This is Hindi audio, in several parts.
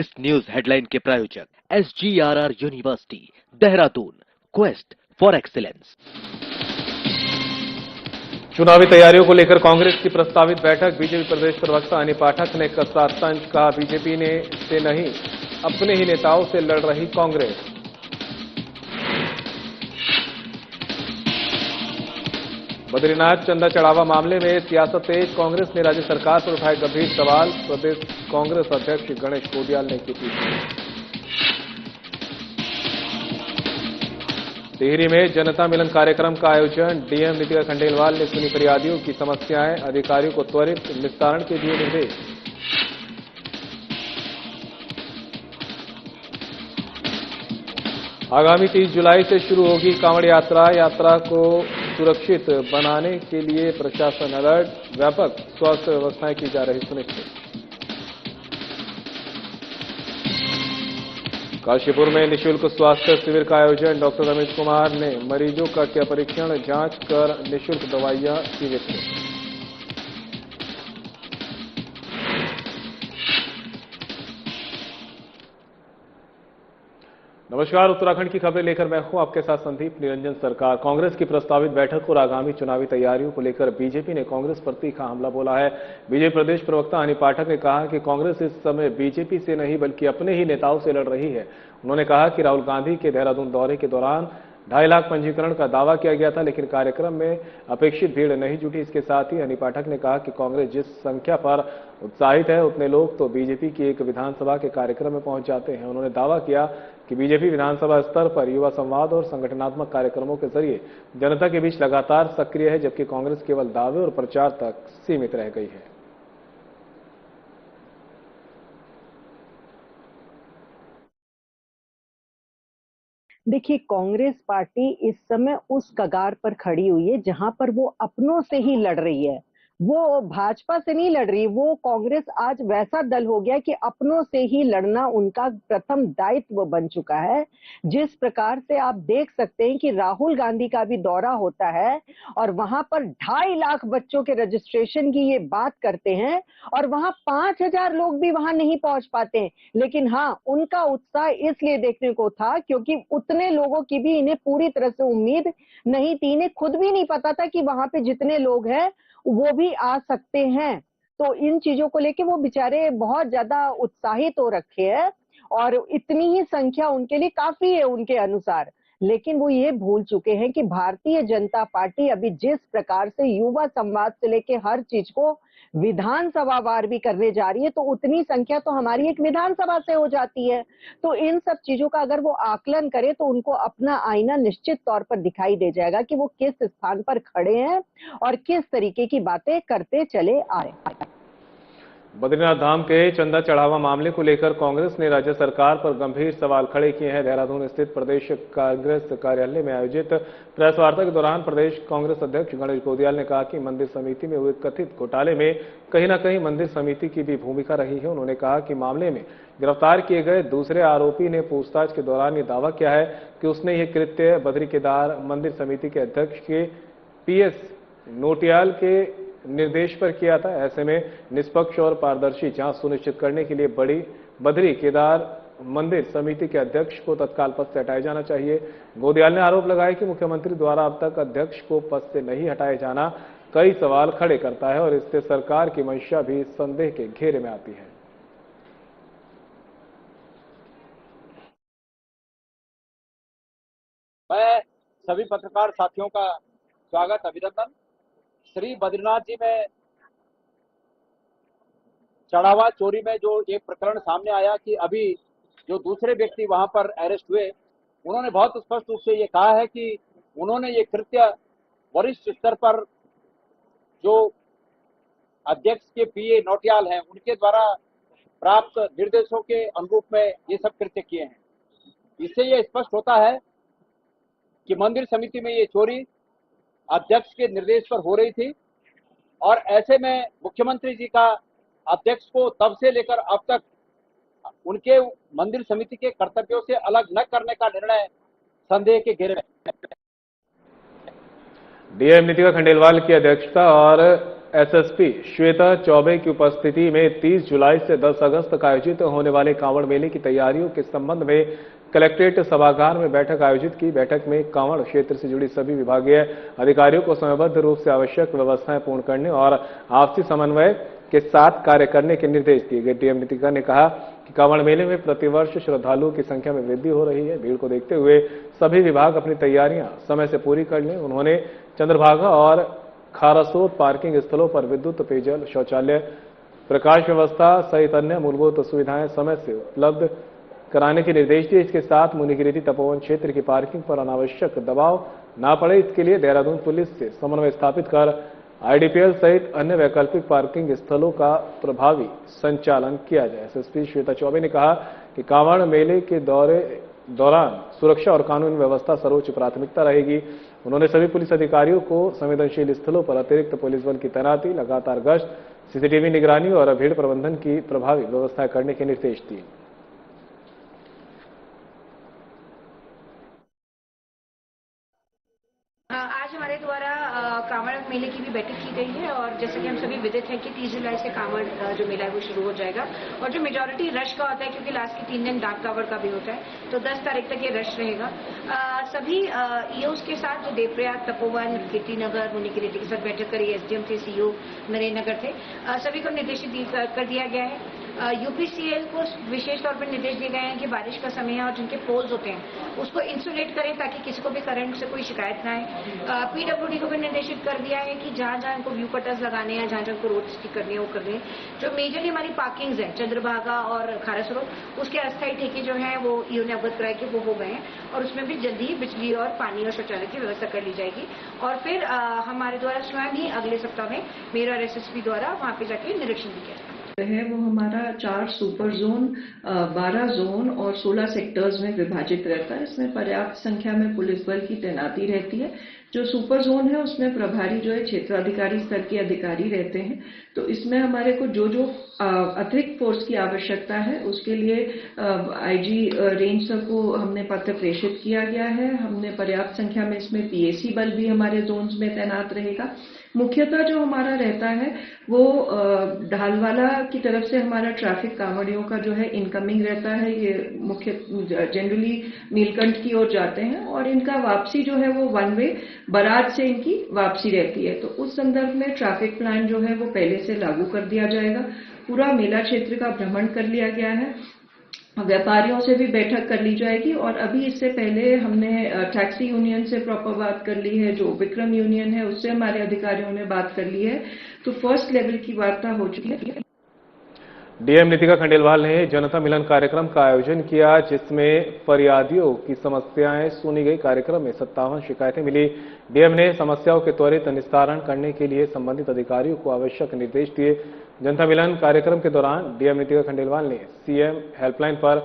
इस न्यूज हेडलाइन के प्रायोजक SGRR university Dehradun, quest for excellence. चुनावी तैयारियों को लेकर कांग्रेस की प्रस्तावित बैठक, बीजेपी प्रदेश प्रवक्ता अनिल पाठक ने कसा तंज, कहा बीजेपी से नहीं अपने ही नेताओं से लड़ रही कांग्रेस। बद्रीनाथ चंदा चढ़ावा मामले में सियासत तेज, कांग्रेस ने राज्य सरकार पर उठाए गंभीर सवाल, प्रदेश कांग्रेस अध्यक्ष गणेश गोदियाल ने की टिप्पणी। टिहरी में जनता मिलन कार्यक्रम का आयोजन, डीएम नितिका खंडेलवाल ने सुनी फरियादियों की समस्याएं, अधिकारियों को त्वरित निस्तारण के दिए निर्देश। आगामी 30 जुलाई से शुरू होगी कांवड़ यात्रा, यात्रा को सुरक्षित बनाने के लिए प्रशासन अलर्ट, व्यापक स्वास्थ्य व्यवस्थाएं की जा रही सुनिश्चित। काशीपुर में निःशुल्क स्वास्थ्य शिविर का आयोजन, डॉक्टर रमेश कुमार ने मरीजों का किया परीक्षण, जांच कर निःशुल्क दवाइयां की वितरित। नमस्कार, उत्तराखंड की खबरें लेकर मैं हूं आपके साथ संदीप निरंजन सरकार। कांग्रेस की प्रस्तावित बैठक और आगामी चुनावी तैयारियों को लेकर बीजेपी ने कांग्रेस पर तीखा हमला बोला है। बीजेपी प्रदेश प्रवक्ता अनिल पाठक ने कहा कि कांग्रेस इस समय बीजेपी से नहीं बल्कि अपने ही नेताओं से लड़ रही है। उन्होंने कहा कि राहुल गांधी के देहरादून दौरे के दौरान 2.5 लाख पंजीकरण का दावा किया गया था, लेकिन कार्यक्रम में अपेक्षित भीड़ नहीं जुटी। इसके साथ ही अनिल पाठक ने कहा कि कांग्रेस जिस संख्या पर उत्साहित है उतने लोग तो बीजेपी की एक विधानसभा के कार्यक्रम में पहुंच जाते हैं। उन्होंने दावा किया कि बीजेपी विधानसभा स्तर पर युवा संवाद और संगठनात्मक कार्यक्रमों के जरिए जनता के बीच लगातार सक्रिय है, जबकि कांग्रेस केवल दावे और प्रचार तक सीमित रह गई है। देखिए, कांग्रेस पार्टी इस समय उस कगार पर खड़ी हुई है जहां पर वो अपनों से ही लड़ रही है। वो भाजपा से नहीं लड़ रही। वो कांग्रेस आज वैसा दल हो गया कि अपनों से ही लड़ना उनका प्रथम दायित्व बन चुका है। जिस प्रकार से आप देख सकते हैं कि राहुल गांधी का भी दौरा होता है और वहां पर 2.5 लाख बच्चों के रजिस्ट्रेशन की ये बात करते हैं और वहां 5,000 लोग भी वहां नहीं पहुंच पाते हैं। लेकिन हाँ, उनका उत्साह इसलिए देखने को था क्योंकि उतने लोगों की भी इन्हें पूरी तरह से उम्मीद नहीं थी। इन्हें खुद भी नहीं पता था कि वहां पे जितने लोग हैं वो भी आ सकते हैं। तो इन चीजों को लेके वो बेचारे बहुत ज्यादा उत्साहित हो रखे हैं और इतनी ही संख्या उनके लिए काफी है उनके अनुसार। लेकिन वो ये भूल चुके हैं कि भारतीय जनता पार्टी अभी जिस प्रकार से युवा संवाद से लेके हर चीज को विधानसभा वार भी करने जा रही है, तो उतनी संख्या तो हमारी एक विधानसभा से हो जाती है। तो इन सब चीजों का अगर वो आकलन करे तो उनको अपना आईना निश्चित तौर पर दिखाई दे जाएगा कि वो किस स्थान पर खड़े हैं और किस तरीके की बातें करते चले आ रहे हैं। बद्रीनाथ धाम के चंदा चढ़ावा मामले को लेकर कांग्रेस ने राज्य सरकार पर गंभीर सवाल खड़े किए हैं। देहरादून स्थित प्रदेश कांग्रेस कार्यालय में आयोजित प्रेस वार्ता के दौरान प्रदेश कांग्रेस अध्यक्ष गणेश गोदियाल ने कहा कि मंदिर समिति में हुए कथित घोटाले में कहीं न कहीं मंदिर समिति की भी भूमिका रही है। उन्होंने कहा कि मामले में गिरफ्तार किए गए दूसरे आरोपी ने पूछताछ के दौरान ये दावा किया है कि उसने ये कृत्य बद्री केदार मंदिर समिति के अध्यक्ष के PS नोटियाल के निर्देश पर किया था। ऐसे में निष्पक्ष और पारदर्शी जांच सुनिश्चित करने के लिए बद्री केदार मंदिर समिति के अध्यक्ष को तत्काल पद से हटाया जाना चाहिए। गोदियाल ने आरोप लगाया कि मुख्यमंत्री द्वारा अब तक अध्यक्ष को पद से नहीं हटाए जाना कई सवाल खड़े करता है और इससे सरकार की मंशा भी संदेह के घेरे में आती है। मैं सभी पत्रकार साथियों का स्वागत अभिनंदन। श्री बद्रीनाथ जी में चढ़ावा चोरी में जो एक प्रकरण सामने आया कि अभी जो दूसरे व्यक्ति वहां पर अरेस्ट हुए, उन्होंने बहुत स्पष्ट रूप से ये कहा है कि उन्होंने ये कृत्य वरिष्ठ स्तर पर जो अध्यक्ष के PA नोटियाल हैं उनके द्वारा प्राप्त निर्देशों के अनुरूप में ये सब कृत्य किए हैं। इससे ये स्पष्ट होता है कि मंदिर समिति में ये चोरी अध्यक्ष के निर्देश पर हो रही थी और ऐसे में मुख्यमंत्री जी का अध्यक्ष को तब से लेकर अब तक उनके मंदिर समिति के कर्तव्यों से अलग न करने का निर्णय संदेह के घेरे में। डीएम नितिका खंडेलवाल की अध्यक्षता और एसएसपी श्वेता चौबे की उपस्थिति में 30 जुलाई से 10 अगस्त तक आयोजित होने वाले कांवड़ मेले की तैयारियों के संबंध में कलेक्ट्रेट सभागार में बैठक आयोजित की। बैठक में कांवड़ क्षेत्र से जुड़ी सभी विभागीय अधिकारियों को समयबद्ध रूप से आवश्यक व्यवस्थाएं पूर्ण करने और आपसी समन्वय के साथ कार्य करने के निर्देश दिए गए। डीएम नीतिका ने कहा कि कांवड़ मेले में प्रतिवर्ष श्रद्धालुओं की संख्या में वृद्धि हो रही है। भीड़ को देखते हुए सभी विभाग अपनी तैयारियां समय से पूरी कर लें। उन्होंने चंद्रभागा और खारासोत पार्किंग स्थलों पर विद्युत, पेयजल, शौचालय, प्रकाश व्यवस्था सहित अन्य मूलभूत सुविधाएं समय से उपलब्ध कराने के निर्देश दिए। इसके साथ मुनिगिरिटी तपोवन क्षेत्र की पार्किंग पर अनावश्यक दबाव न पड़े, इसके लिए देहरादून पुलिस से समन्वय स्थापित कर आईडीपीएल सहित अन्य वैकल्पिक पार्किंग स्थलों का प्रभावी संचालन किया जाए। एसएसपी श्वेता चौबे ने कहा कि कांवड़ मेले के दौरान सुरक्षा और कानून व्यवस्था सर्वोच्च प्राथमिकता रहेगी। उन्होंने सभी पुलिस अधिकारियों को संवेदनशील स्थलों पर अतिरिक्त पुलिस बल की तैनाती, लगातार गश्त, सीसीटीवी निगरानी और भीड़ प्रबंधन की प्रभावी व्यवस्था करने के निर्देश दिए। आज हमारे द्वारा कांवड़ मेले की भी बैठक की गई है और जैसे कि हम सभी विदित हैं कि 30 जुलाई से कांवड़ जो मेला है वो शुरू हो जाएगा और जो मेजॉरिटी रश का होता है, क्योंकि लास्ट के 3 दिन डाक कांवड़ का भी होता है, तो 10 तारीख तक ये रश रहेगा। सभी ईओस के साथ जो देवप्रयाग, तपोवन, कीर्तिनगर, मुनिगिरिटी के साथ बैठक करी, एसडीएम थे, सीओ नरेंद्र नगर थे, सभी को निर्देशित कर दिया गया है। यूपीसीएल को विशेष तौर पर निर्देश दिए गए हैं कि बारिश का समय है और जिनके पोल्स होते हैं उसको इंसुलेट करें ताकि किसी को भी करंट से कोई शिकायत ना आए। पीडब्ल्यूडी को भी निर्देशित कर दिया है कि जहां जहां इनको व्यू कटर्स लगाने हैं, जहां जहां को रोड स्टिक करनी है वो कर दें। जो मेजरली हमारी पार्किंग्स है चंद्रभागा और खारासरोत, उसके अस्थायी ठेके जो है वो ईओ ने अवगत कराए कि वो हो गए हैं और उसमें भी जल्दी ही बिजली और पानी और शौचालय की व्यवस्था कर ली जाएगी। और फिर हमारे द्वारा स्वयं ही अगले सप्ताह में मेयर और एसएसपी द्वारा वहां पे जाके निरीक्षण भी किया है। वो हमारा 4 सुपर जोन, 12 जोन और 16 सेक्टर्स में विभाजित रहता है। इसमें पर्याप्त संख्या में पुलिस बल की तैनाती रहती है। जो सुपर जोन है उसमें प्रभारी जो है क्षेत्राधिकारी स्तर के अधिकारी रहते हैं। तो इसमें हमारे को जो अतिरिक्त फोर्स की आवश्यकता है उसके लिए आईजी रेंज सर को हमने पत्र प्रेषित किया गया है। हमने पर्याप्त संख्या में इसमें पीएसी बल भी हमारे जोन्स में तैनात रहेगा। मुख्यतः जो हमारा रहता है वो ढालवाला की तरफ से हमारा ट्रैफिक कांवड़ियों का जो है इनकमिंग रहता है। ये मुख्य जनरली नीलकंठ की ओर जाते हैं और इनका वापसी जो है वो 1 वे बराज से इनकी वापसी रहती है। तो उस संदर्भ में ट्रैफिक प्लान जो है वो पहले से लागू कर दिया जाएगा। पूरा मेला क्षेत्र का भ्रमण कर लिया गया है। व्यापारियों से भी बैठक कर ली जाएगी और अभी इससे पहले हमने टैक्सी यूनियन से प्रॉपर बात कर ली है। जो विक्रम यूनियन है उससे हमारे अधिकारियों ने बात कर ली है। तो फर्स्ट लेवल की वार्ता हो चुकी है। डीएम नीतिका खंडेलवाल ने जनता मिलन कार्यक्रम का आयोजन किया जिसमें फरियादियों की समस्याएं सुनी गई। कार्यक्रम में 57 शिकायतें मिली। डीएम ने समस्याओं के त्वरित निस्तारण करने के लिए संबंधित अधिकारियों को आवश्यक निर्देश दिए। जनता मिलन कार्यक्रम के दौरान डीएम नीतिका खंडेलवाल ने सीएम हेल्पलाइन पर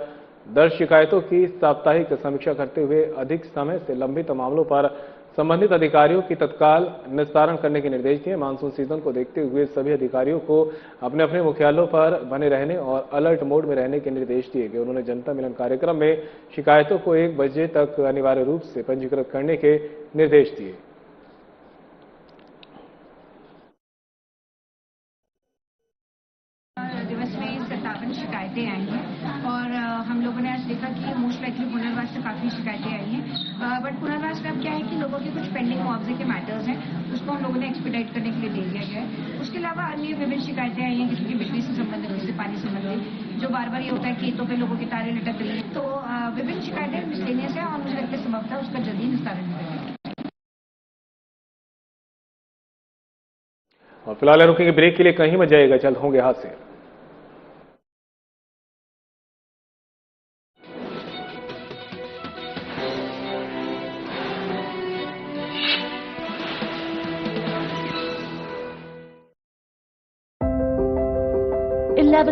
दर्ज शिकायतों की साप्ताहिक समीक्षा करते हुए अधिक समय से लंबित मामलों पर संबंधित अधिकारियों की तत्काल निस्तारण करने के निर्देश दिए। मानसून सीजन को देखते हुए सभी अधिकारियों को अपने अपने मुख्यालयों पर बने रहने और अलर्ट मोड में रहने के निर्देश दिए गए। उन्होंने जनता मिलन कार्यक्रम में शिकायतों को 1 बजे तक अनिवार्य रूप से पंजीकृत करने के निर्देश दिए। दिवस में 57 शिकायतें आई हैं और हम लोगों ने आज देखा कि मोस्ट लाइकली पुनर्वास से काफ़ी शिकायतें आई हैं। बट पुनर्वास में अब क्या है कि लोगों के कुछ पेंडिंग मुआवजे के मैटर्स हैं, उसको हम लोगों ने एक्सपीडाइट करने के लिए दे दिया गया है। उसके अलावा अन्य विभिन्न शिकायतें आई हैं, किसी की बिजली से संबंधित, किसी पानी से संबंधित, जो बार बार ये होता है खेतों पे लोगों की तारें लटक रही है। तो विभिन्न शिकायतें मिसलेनियस है और मुझे लगता है संभवतः उसका जल्दी निस्तारण करेंगे। और फिलहाल रुकेंगे ब्रेक के लिए, कहीं मत जाएगा, जल्द होंगे हादसे।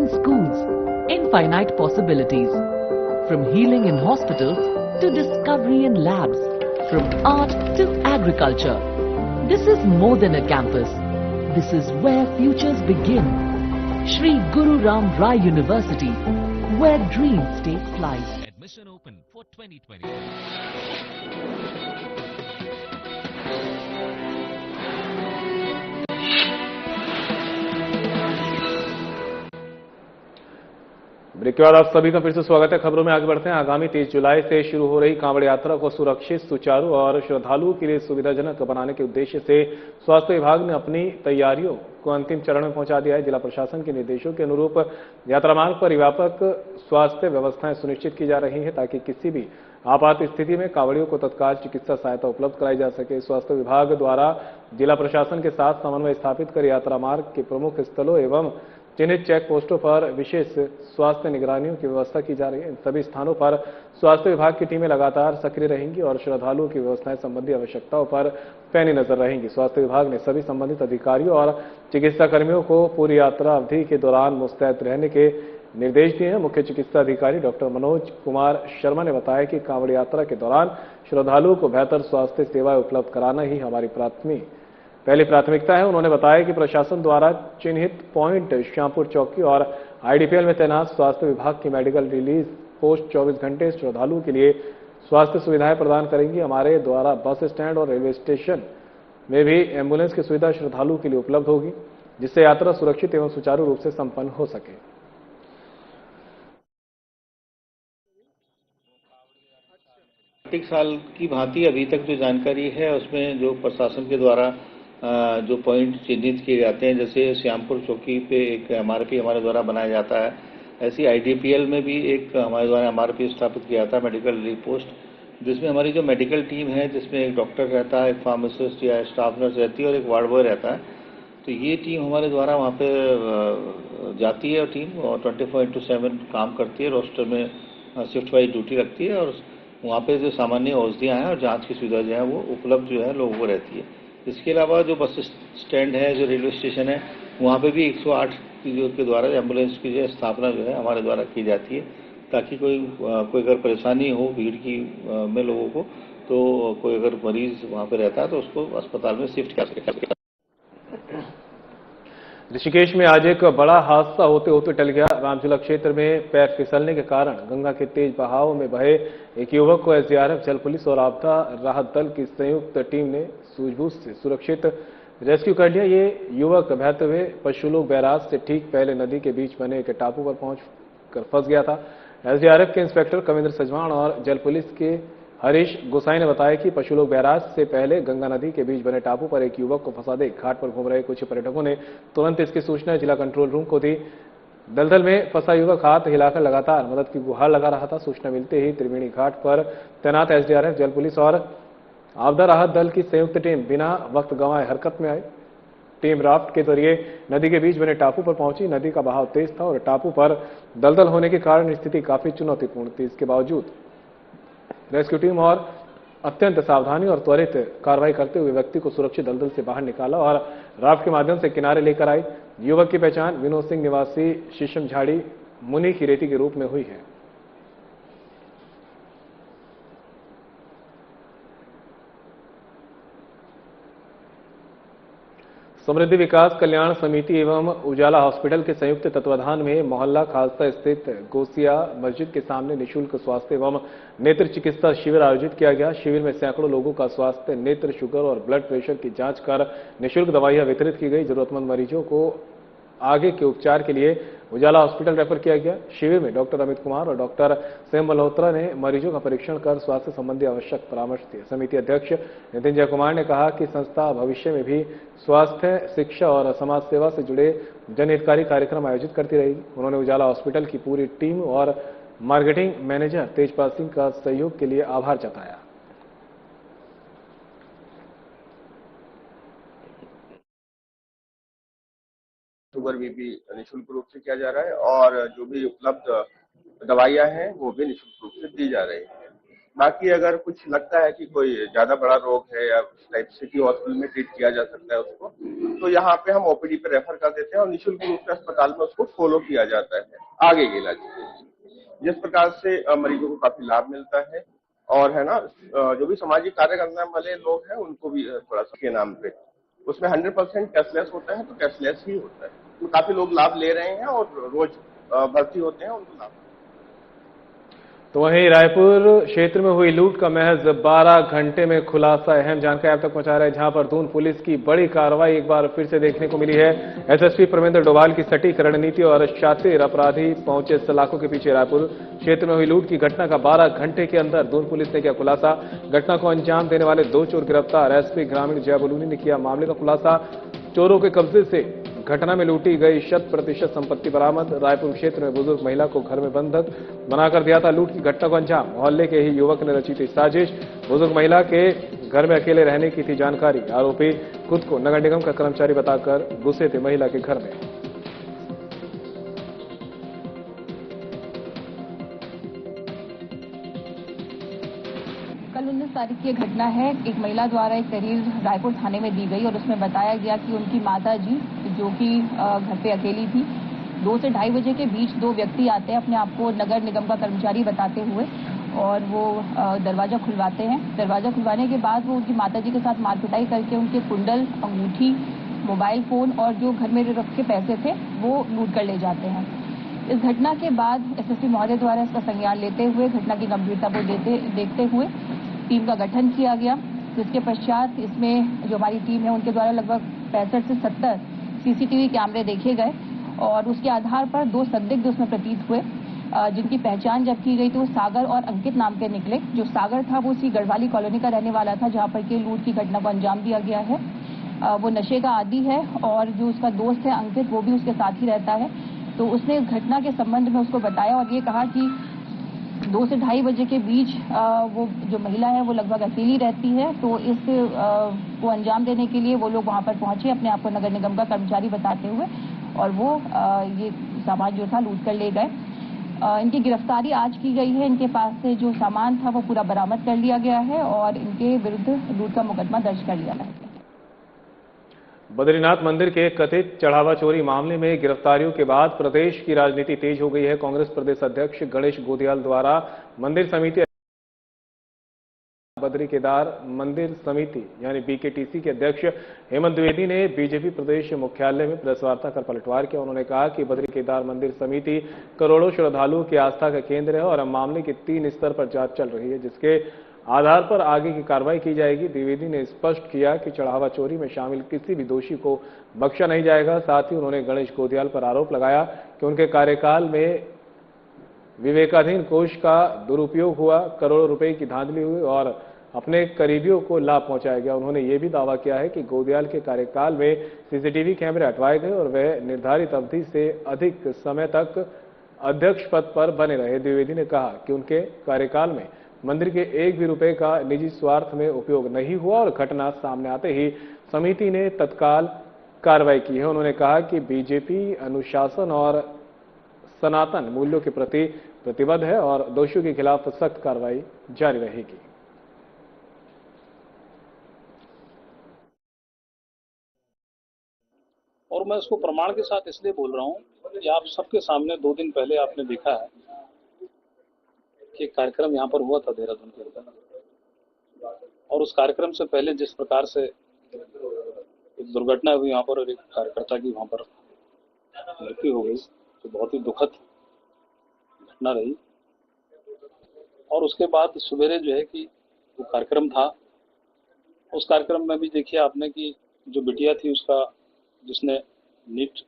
Schools, infinite possibilities. From healing in hospitals to discovery in labs, from art to agriculture. This is more than a campus. This is where futures begin. Shri Guru Ram Rai University, where dreams take flight. Admission open for 2020. Break के बाद आप सभी का फिर से स्वागत है। खबरों में आगे बढ़ते हैं। आगामी 23 जुलाई से शुरू हो रही कांवड़ यात्रा को सुरक्षित, सुचारू और श्रद्धालुओं के लिए सुविधाजनक बनाने के उद्देश्य से स्वास्थ्य विभाग ने अपनी तैयारियों को अंतिम चरण में पहुंचा दिया है। जिला प्रशासन के निर्देशों के अनुरूप यात्रा मार्ग पर व्यापक स्वास्थ्य व्यवस्थाएं सुनिश्चित की जा रही है ताकि किसी भी आपात स्थिति में कांवड़ियों को तत्काल चिकित्सा सहायता उपलब्ध कराई जा सके। स्वास्थ्य विभाग द्वारा जिला प्रशासन के साथ समन्वय स्थापित कर यात्रा मार्ग के प्रमुख स्थलों एवं चिन्हित चेक पोस्टों पर विशेष स्वास्थ्य निगरानियों की व्यवस्था की जा रही है। इन सभी स्थानों पर स्वास्थ्य विभाग की टीमें लगातार सक्रिय रहेंगी और श्रद्धालुओं की व्यवस्थाएं संबंधी आवश्यकताओं पर पैनी नजर रहेंगी। स्वास्थ्य विभाग ने सभी संबंधित अधिकारियों और चिकित्सा कर्मियों को पूरी यात्रा अवधि के दौरान मुस्तैद रहने के निर्देश दिए हैं। मुख्य चिकित्सा अधिकारी डॉक्टर मनोज कुमार शर्मा ने बताया कि कांवड़ यात्रा के दौरान श्रद्धालुओं को बेहतर स्वास्थ्य सेवाएं उपलब्ध कराना ही हमारी पहली प्राथमिकता है। उन्होंने बताया कि प्रशासन द्वारा चिन्हित पॉइंट श्यामपुर चौकी और आईडीपीएल में तैनात स्वास्थ्य विभाग की मेडिकल रिलीज पोस्ट 24 घंटे श्रद्धालुओं के लिए स्वास्थ्य सुविधाएं प्रदान करेंगी। हमारे द्वारा बस स्टैंड और रेलवे स्टेशन में भी एम्बुलेंस की सुविधा श्रद्धालुओं के लिए उपलब्ध होगी, जिससे यात्रा सुरक्षित एवं सुचारू रूप से संपन्न हो सके। प्रत्येक साल की भांति अभी तक जो जानकारी है उसमें जो प्रशासन के द्वारा जो पॉइंट चिन्हित किए जाते हैं, जैसे श्यामपुर चौकी पे एक एमआरपी हमारे द्वारा बनाया जाता है, ऐसी आईडीपीएल में भी एक हमारे द्वारा एमआरपी स्थापित किया जाता है, मेडिकल रिलीफ पोस्ट, जिसमें हमारी जो मेडिकल टीम है जिसमें एक डॉक्टर रहता है, एक फार्मासिस्ट या स्टाफ नर्स रहती है और एक वार्ड बॉय रहता है। तो ये टीम हमारे द्वारा वहाँ पे जाती है और टीम 24/7 काम करती है, रोस्टर में शिफ्ट वाइज ड्यूटी रखती है और वहाँ पे जो सामान्य औषधियाँ हैं और जांच की सुविधा जो है वो उपलब्ध जो है लोगों को रहती है। इसके अलावा जो बस स्टैंड है, जो रेलवे स्टेशन है, वहाँ पे भी 108 के द्वारा एम्बुलेंस की जो स्थापना जो है हमारे द्वारा की जाती है, ताकि कोई अगर परेशानी हो भीड़ की में लोगों को, तो कोई अगर मरीज वहाँ पे रहता है तो उसको अस्पताल में शिफ्ट कर सके। ऋषिकेश में आज एक बड़ा हादसा होते होते टल गया। रामझूला क्षेत्र में पैर फिसलने के कारण गंगा के तेज बहाव में बहे एक युवक को एसडीआरएफ, जल पुलिस और आपदा राहत दल की संयुक्त टीम ने सूझबूझ से सुरक्षित रेस्क्यू कर लिया। ये युवक बहते हुए पशुलोक बैराज से ठीक पहले नदी के बीच बने एक टापू पर पहुंचकर फंस गया था। एसडीआरएफ के इंस्पेक्टर कविंद्र सजवाण और जल पुलिस के हरीश गोसाई ने बताया कि पशुलोक बैराज से पहले गंगा नदी के बीच बने टापू पर एक युवक को फंसा देख घाट पर घूम रहे कुछ पर्यटकों ने तुरंत इसकी सूचना जिला कंट्रोल रूम को दी। दलदल में फंसा युवक हाथ हिलाकर लगातार मदद की गुहार लगा रहा था। सूचना मिलते ही त्रिवेणी घाट पर तैनात एसडीआरएफ, जल पुलिस और आपदा राहत दल की संयुक्त टीम बिना वक्त गंवाए हरकत में आई। टीम राफ्ट के जरिए नदी के बीच बने टापू पर पहुंची। नदी का बहाव तेज था और टापू पर दलदल होने के कारण स्थिति काफी चुनौतीपूर्ण थी। इसके बावजूद रेस्क्यू टीम और अत्यंत सावधानी और त्वरित कार्रवाई करते हुए व्यक्ति को सुरक्षित दलदल से बाहर निकाला और राफ्ट के माध्यम से किनारे लेकर आई। युवक की पहचान विनोद सिंह निवासी शीशम झाड़ी मुनि की रेती के रूप में हुई है। समृद्धि विकास कल्याण समिति एवं उजाला हॉस्पिटल के संयुक्त तत्वाधान में मोहल्ला खालसा स्थित गोसिया मस्जिद के सामने निःशुल्क स्वास्थ्य एवं नेत्र चिकित्सा शिविर आयोजित किया गया। शिविर में सैकड़ों लोगों का स्वास्थ्य, नेत्र, शुगर और ब्लड प्रेशर की जांच कर निःशुल्क दवाइयां वितरित की गई। जरूरतमंद मरीजों को आगे के उपचार के लिए उजाला हॉस्पिटल रेफर किया गया। शिविर में डॉक्टर अमित कुमार और डॉक्टर सेम मल्होत्रा ने मरीजों का परीक्षण कर स्वास्थ्य संबंधी आवश्यक परामर्श दिए। समिति अध्यक्ष नितिन जय कुमार ने कहा कि संस्था भविष्य में भी स्वास्थ्य, शिक्षा और समाज सेवा से जुड़े जनहितकारी कार्यक्रम आयोजित करती रहेगी। उन्होंने उजाला हॉस्पिटल की पूरी टीम और मार्केटिंग मैनेजर तेजपाल सिंह का सहयोग के लिए आभार जताया। शुगर भी निःशुल्क रूप से किया जा रहा है और जो भी उपलब्ध दवाइयां हैं वो भी निःशुल्क रूप से दी जा रही है। बाकी अगर कुछ लगता है कि कोई ज्यादा बड़ा रोग है या उस टाइप सिटी हॉस्पिटल में ट्रीट किया जा सकता है उसको, तो यहाँ पे हम ओपीडी पे रेफर कर देते हैं और निःशुल्क रूप से अस्पताल में उसको फॉलो किया जाता है आगे के इलाज के। जिस प्रकार से मरीजों को काफी लाभ मिलता है और है ना, जो भी सामाजिक कार्य करने वाले लोग हैं उनको भी थोड़ा सा के नाम पे उसमें 100% कैशलेस होता है, तो कैशलेस ही होता है। तो काफी लोग लाभ ले रहे हैं और रोज भर्ती होते हैं, उनको लाभ। तो वहीं रायपुर क्षेत्र में हुई लूट का महज 12 घंटे में खुलासा। अहम जानकारी आप तक पहुंचा रहे हैं, जहां पर दून पुलिस की बड़ी कार्रवाई एक बार फिर से देखने को मिली है। एसएसपी परमेंद्र डोभाल की सटीक रणनीति और शातिर अपराधी पहुंचे सलाखों के पीछे। रायपुर क्षेत्र में हुई लूट की घटना का 12 घंटे के अंदर दून पुलिस ने किया खुलासा। घटना को अंजाम देने वाले 2 चोर गिरफ्तार। एसपी ग्रामीण जय बलूनी ने किया मामले का खुलासा। चोरों के कब्जे से घटना में लूटी गई 100% संपत्ति बरामद। रायपुर क्षेत्र में बुजुर्ग महिला को घर में बंधक बनाकर दिया था लूट की घटना को अंजाम। मोहल्ले के ही युवक ने रची थी साजिश। बुजुर्ग महिला के घर में अकेले रहने की थी जानकारी। आरोपी खुद को नगर निगम का कर्मचारी बताकर घुसे थे महिला के घर में। कल 19 तारीख की घटना है। एक महिला द्वारा एक तहरीर रायपुर थाने में दी गई और उसमें बताया गया कि उनकी माता जी जो कि घर पे अकेली थी, 2 से 2:30 बजे के बीच 2 व्यक्ति आते हैं अपने आप को नगर निगम का कर्मचारी बताते हुए और वो दरवाजा खुलवाते हैं। दरवाजा खुलवाने के बाद वो उनकी माता जी के साथ मारपिटाई करके उनके कुंडल, अंगूठी, मोबाइल फोन और जो घर में रखे पैसे थे वो लूट कर ले जाते हैं। इस घटना के बाद एसएसपी महोदय द्वारा इसका संज्ञान लेते हुए घटना की गंभीरता को देखते हुए टीम का गठन किया गया, जिसके पश्चात इसमें जो हमारी टीम है उनके द्वारा लगभग 65 से 70 सीसीटीवी कैमरे देखे गए और उसके आधार पर 2 संदिग्ध उसमें प्रतीत हुए, जिनकी पहचान जब की गई तो सागर और अंकित नाम के निकले। जो सागर था वो उसी गढ़वाली कॉलोनी का रहने वाला था जहां पर के लूट की घटना को अंजाम दिया गया है। वो नशे का आदी है और जो उसका दोस्त है अंकित वो भी उसके साथ ही रहता है। तो उसने इस घटना के संबंध में उसको बताया और ये कहा कि 2 से 2:30 बजे के बीच वो जो महिला है वो लगभग अकेली रहती है। तो इस को अंजाम देने के लिए वो लोग वहां पर पहुंचे अपने आप को नगर निगम का कर्मचारी बताते हुए और वो ये सामान जो था लूट कर ले गए। इनकी गिरफ्तारी आज की गई है। इनके पास से जो सामान था वो पूरा बरामद कर लिया गया है और इनके विरुद्ध लूट का मुकदमा दर्ज कर लिया गया है। बद्रीनाथ मंदिर के कथित चढ़ावा चोरी मामले में गिरफ्तारियों के बाद प्रदेश की राजनीति तेज हो गई है। कांग्रेस प्रदेश अध्यक्ष गणेश गोदियाल द्वारा मंदिर समिति बद्री केदार मंदिर समिति यानी बीकेटीसी के अध्यक्ष हेमंत द्विवेदी ने बीजेपी प्रदेश मुख्यालय में प्रेस वार्ता कर पलटवार किया। उन्होंने कहा कि बद्री केदार मंदिर समिति करोड़ों श्रद्धालुओं की आस्था का केंद्र है और मामले की 3 स्तर पर जांच चल रही है, जिसके आधार पर आगे की कार्रवाई की जाएगी। द्विवेदी ने स्पष्ट किया कि चढ़ावा चोरी में शामिल किसी भी दोषी को बख्शा नहीं जाएगा। साथ ही उन्होंने गणेश गोदियाल पर आरोप लगाया कि उनके कार्यकाल में विवेकाधीन कोष का दुरुपयोग हुआ, करोड़ों रुपए की धांधली हुई और अपने करीबियों को लाभ पहुंचाया गया। उन्होंने ये भी दावा किया है कि गोदियाल के कार्यकाल में सीसीटीवी कैमरे हटवाए गए और वह निर्धारित अवधि से अधिक समय तक अध्यक्ष पद पर बने रहे। द्विवेदी ने कहा कि उनके कार्यकाल में मंदिर के 1 भी रुपए का निजी स्वार्थ में उपयोग नहीं हुआ और घटना सामने आते ही समिति ने तत्काल कार्रवाई की है। उन्होंने कहा कि बीजेपी अनुशासन और सनातन मूल्यों के प्रति प्रतिबद्ध है और दोषियों के खिलाफ सख्त कार्रवाई जारी रहेगी। और मैं इसको प्रमाण के साथ इसलिए बोल रहा हूं कि आप सबके सामने 2 दिन पहले आपने देखा है कि एक कार्यक्रम यहाँ पर हुआ था देहरादून के अंदर और उस कार्यक्रम से पहले जिस प्रकार से एक दुर्घटना हुई यहाँ पर और एक कार्यकर्ता की वहाँ पर मृत्यु हो गई, तो बहुत ही दुखद घटना रही। और उसके बाद सवेरे जो है कि वो कार्यक्रम था, उस कार्यक्रम में भी देखिए आपने कि जो बिटिया थी उसका, जिसने नीट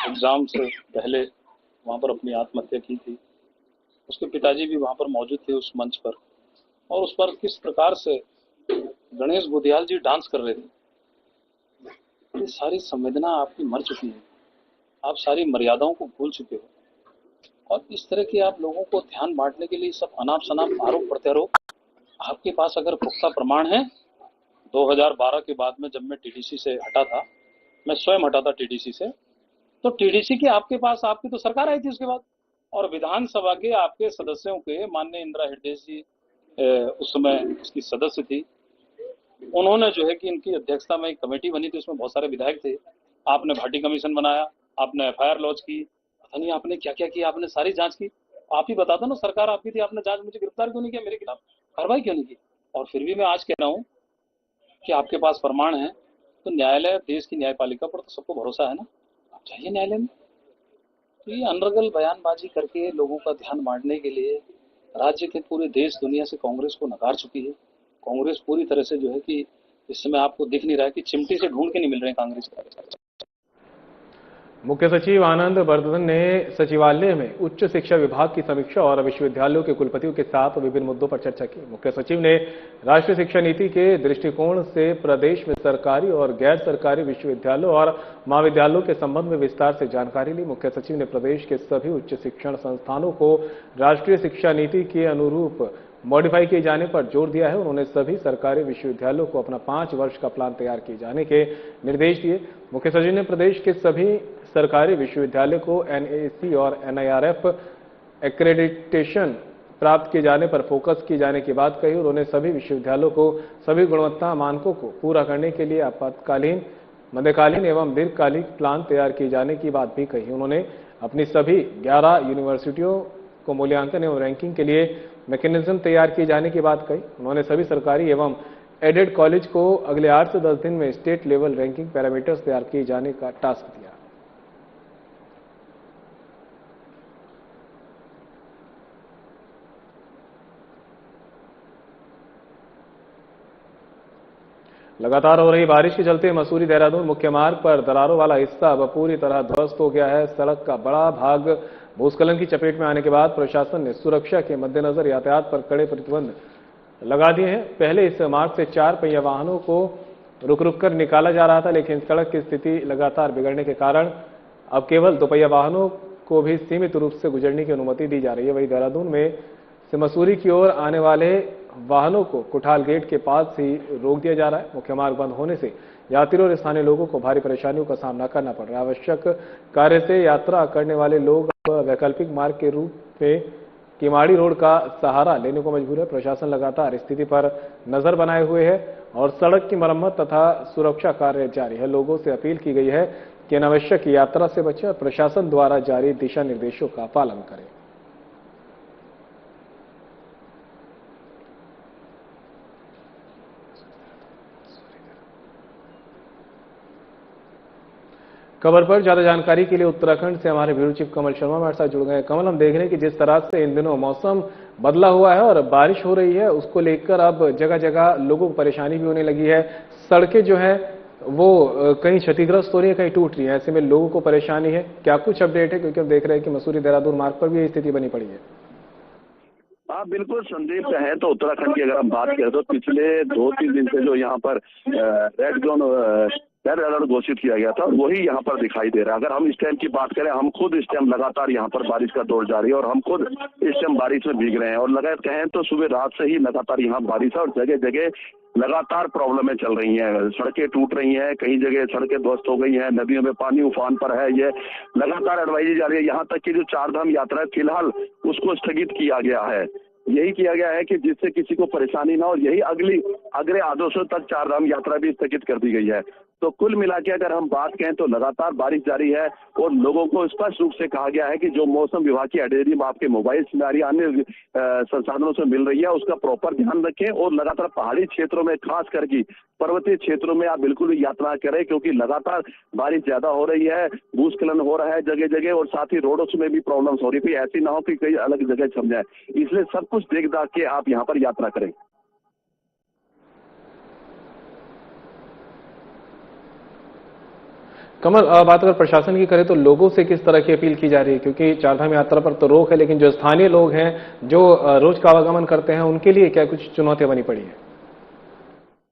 एग्जाम से पहले वहाँ पर अपनी आत्महत्या की थी, उसके पिताजी भी वहाँ पर मौजूद थे उस मंच पर और उस पर किस प्रकार से गणेश गोदियाल जी डांस कर रहे थे। ये सारी संवेदना आपकी मर चुकी है, आप सारी मर्यादाओं को भूल चुके हो और इस तरह के आप लोगों को ध्यान बांटने के लिए सब अनाप शनाप आरोप प्रत्यारोप। आपके पास अगर पुख्ता प्रमाण है, 2012 के बाद में जब मैं टीडीसी से हटा था, मैं स्वयं हटा था टीडीसी से, तो टीडीसी के आपके पास आपकी तो सरकार आई थी उसके बाद और विधानसभा के आपके सदस्यों के माननीय इंदिरा हृदय जी उस समय इसकी सदस्य थी। उन्होंने जो है कि इनकी अध्यक्षता में एक कमेटी बनी थी, उसमें बहुत सारे विधायक थे। आपने भाटी कमीशन बनाया, आपने एफआईआर लॉन्च की, पता नहीं आपने क्या क्या किया, आपने सारी जांच की। आप ही बता दो ना, सरकार आपकी थी, आपने जांच, मुझे गिरफ्तार क्यों नहीं किया, मेरे खिलाफ कार्रवाई क्यों नहीं की। और फिर भी मैं आज कह रहा हूँ कि आपके पास प्रमाण है तो न्यायालय, देश की न्यायपालिका पर तो सबको भरोसा है ना, आप चाहिए न्यायालय में। तो ये अनर्गल बयानबाजी करके लोगों का ध्यान बांटने के लिए राज्य के पूरे देश दुनिया से कांग्रेस को नकार चुकी है। कांग्रेस पूरी तरह से जो है कि इस समय आपको दिख नहीं रहा है कि चिमटी से ढूंढ के नहीं मिल रहे हैं कांग्रेस कार्यकर्ता। मुख्य सचिव आनंद बर्धन ने सचिवालय में उच्च शिक्षा विभाग की समीक्षा और विश्वविद्यालयों के कुलपतियों के साथ विभिन्न मुद्दों पर चर्चा की। मुख्य सचिव ने राष्ट्रीय शिक्षा नीति के दृष्टिकोण से प्रदेश में सरकारी और गैर सरकारी विश्वविद्यालयों और महाविद्यालयों के संबंध में विस्तार से जानकारी ली। मुख्य सचिव ने प्रदेश के सभी उच्च शिक्षण संस्थानों को राष्ट्रीय शिक्षा नीति के अनुरूप मॉडिफाई किए जाने पर जोर दिया है। उन्होंने सभी सरकारी विश्वविद्यालयों को अपना 5 वर्ष का प्लान तैयार किए जाने के निर्देश दिए। मुख्य सचिव ने प्रदेश के सभी सरकारी विश्वविद्यालय को NAAC और NIRF एक्रेडिटेशन प्राप्त किए जाने पर फोकस किए जाने की बात कही। उन्होंने सभी विश्वविद्यालयों को सभी गुणवत्ता मानकों को पूरा करने के लिए आपातकालीन, मध्यकालीन एवं दीर्घकालिक प्लान तैयार किए जाने की बात भी कही। उन्होंने अपनी सभी 11 यूनिवर्सिटियों को मूल्यांकन एवं रैंकिंग के लिए मैकेनिज्म तैयार किए जाने की बात कही। उन्होंने सभी सरकारी एवं एडेड कॉलेज को अगले 8 से 10 दिन में स्टेट लेवल रैंकिंग पैरामीटर्स तैयार किए जाने का टास्क दिया। लगातार हो रही बारिश के चलते मसूरी देहरादून मुख्य मार्ग पर दरारों वाला हिस्सा अब पूरी तरह ध्वस्त हो गया है। सड़क का बड़ा भाग भूस्खलन की चपेट में आने के बाद प्रशासन ने सुरक्षा के मद्देनजर यातायात पर कड़े प्रतिबंध लगा दिए हैं। पहले इस मार्ग से 4 पहिया वाहनों को रुक रुक कर निकाला जा रहा था, लेकिन सड़क की स्थिति लगातार बिगड़ने के कारण अब केवल 2 पहिया वाहनों को भी सीमित रूप से गुजरने की अनुमति दी जा रही है। वहीं देहरादून में से मसूरी की ओर आने वाले वाहनों को कुठाल गेट के पास ही रोक दिया जा रहा है। मुख्य मार्ग बंद होने से यात्रियों और स्थानीय लोगों को भारी परेशानियों का सामना करना पड़ रहा है। आवश्यक कार्य से यात्रा करने वाले लोग वैकल्पिक मार्ग के रूप में किमाड़ी रोड का सहारा लेने को मजबूर है। प्रशासन लगातार स्थिति पर नजर बनाए हुए है और सड़क की मरम्मत तथा सुरक्षा कार्य जारी है। लोगों से अपील की गई है कि अनावश्यक यात्रा से बचें और प्रशासन द्वारा जारी दिशा निर्देशों का पालन करें। खबर पर ज्यादा जानकारी के लिए उत्तराखंड से हमारे ब्यूरो चीफ कमल शर्मा हमारे साथ जुड़ गए। कमल, हम देख रहे हैं कि जिस तरह से इन दिनों मौसम बदला हुआ है और बारिश हो रही है, उसको लेकर अब जगह जगह लोगों को परेशानी भी होने लगी है। सड़कें जो है वो कहीं क्षतिग्रस्त हो रही है, कहीं टूट रही है। ऐसे में लोगों को परेशानी है। क्या कुछ अपडेट है, क्योंकि हम देख रहे हैं कि मसूरी देहरादून मार्ग पर भी यही स्थिति बनी पड़ी है। हाँ बिल्कुल संदीप है। तो उत्तराखंड की अगर हम बात करें तो पिछले 2-3 दिन से जो यहाँ पर रेड अलर्ट घोषित किया गया था, वही यहाँ पर दिखाई दे रहा है। अगर हम इस टाइम की बात करें, हम खुद इस टाइम लगातार यहाँ पर बारिश का दौर जारी है और हम खुद इस टाइम बारिश में भीग रहे हैं। और लगातार कहें तो सुबह रात से ही लगातार यहाँ बारिश है और जगह जगह लगातार प्रॉब्लमें चल रही हैं। सड़कें टूट रही हैं, कई जगह सड़कें ध्वस्त हो गई हैं, नदियों में पानी उफान पर है। ये लगातार एडवाइजरी जारी है। यहाँ तक कि जो 4 धाम यात्रा है फिलहाल उसको स्थगित किया गया है। यही किया गया है कि जिससे किसी को परेशानी ना हो। यही अगले आदेशों तक 4 धाम यात्रा भी स्थगित कर दी गई है। तो कुल मिला के अगर हम बात करें तो लगातार बारिश जारी है और लोगों को स्पष्ट रूप से कहा गया है कि जो मौसम विभाग की एडवाइजरी आपके मोबाइल से आ रही है, अन्य संसाधनों से मिल रही है, उसका प्रॉपर ध्यान रखें। और लगातार पहाड़ी क्षेत्रों में, खास करके पर्वतीय क्षेत्रों में आप बिल्कुल भी यात्रा करें, क्योंकि लगातार बारिश ज्यादा हो रही है, भूस्खलन हो रहा है जगह जगह और साथ ही रोडों में भी प्रॉब्लम्स हो रही है। ऐसी ना हो कि कई अलग जगह छम जाए, इसलिए सब कुछ देख दाख के आप यहाँ पर यात्रा करें। कमल, बात अगर प्रशासन की करें तो लोगों से किस तरह की अपील की जा रही है, क्योंकि 4 धाम यात्रा पर तो रोक है, लेकिन जो स्थानीय लोग हैं जो रोज का आवागमन करते हैं, उनके लिए क्या कुछ चुनौतियां बनी पड़ी है?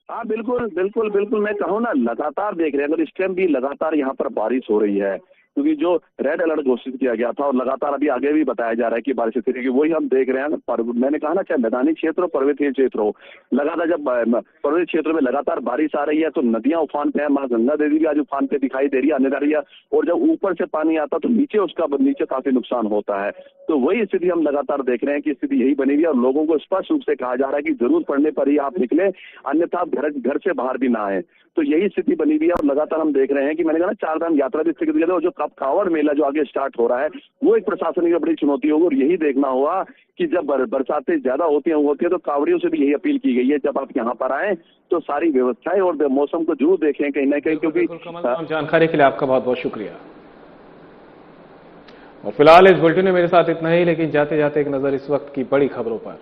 हाँ बिल्कुल मैं कहूँ ना, लगातार देख रहे हैं। अगर इस टाइम भी लगातार यहाँ पर बारिश हो रही है, क्योंकि जो रेड अलर्ट घोषित किया गया था और लगातार अभी आगे भी बताया जा रहा है कि बारिश की, वही हम देख रहे हैं। पर मैंने कहा ना, चाहे मैदानी क्षेत्र हो, पर्वतीय क्षेत्र हो, लगातार जब पर्वतीय क्षेत्र में लगातार बारिश आ रही है तो नदियां उफान पे है। मां गंगा देवी भी आज उफान पे दिखाई दे रही है, आने जा रही है। और जब ऊपर से पानी आता तो नीचे काफी नुकसान होता है। तो वही स्थिति हम लगातार देख रहे हैं कि स्थिति यही बनी हुई है और लोगों को स्पष्ट रूप से कहा जा रहा है कि जरूरत पड़ने पर ही आप निकले, अन्यथा आप घर से बाहर भी ना आए। तो यही स्थिति बनी हुई है और लगातार हम देख रहे हैं कि मैंने कहा ना, 4 धाम यात्रा भी स्थगित किया और जो कांवड़ मेला जो आगे स्टार्ट हो रहा है, वो एक प्रशासन की बड़ी चुनौती होगी। और यही देखना होगा कि जब बरसातें ज्यादा होती है तो कांवड़ियों से भी यही अपील की गई है, जब आप यहाँ पर आए तो सारी व्यवस्थाएं और मौसम को जरूर देखें कहीं ना कहीं, क्योंकि जानकारी के लिए आपका बहुत बहुत शुक्रिया। और फिलहाल इस बुलेटिन में मेरे साथ इतना ही, लेकिन जाते जाते एक नजर इस वक्त की बड़ी खबरों पर।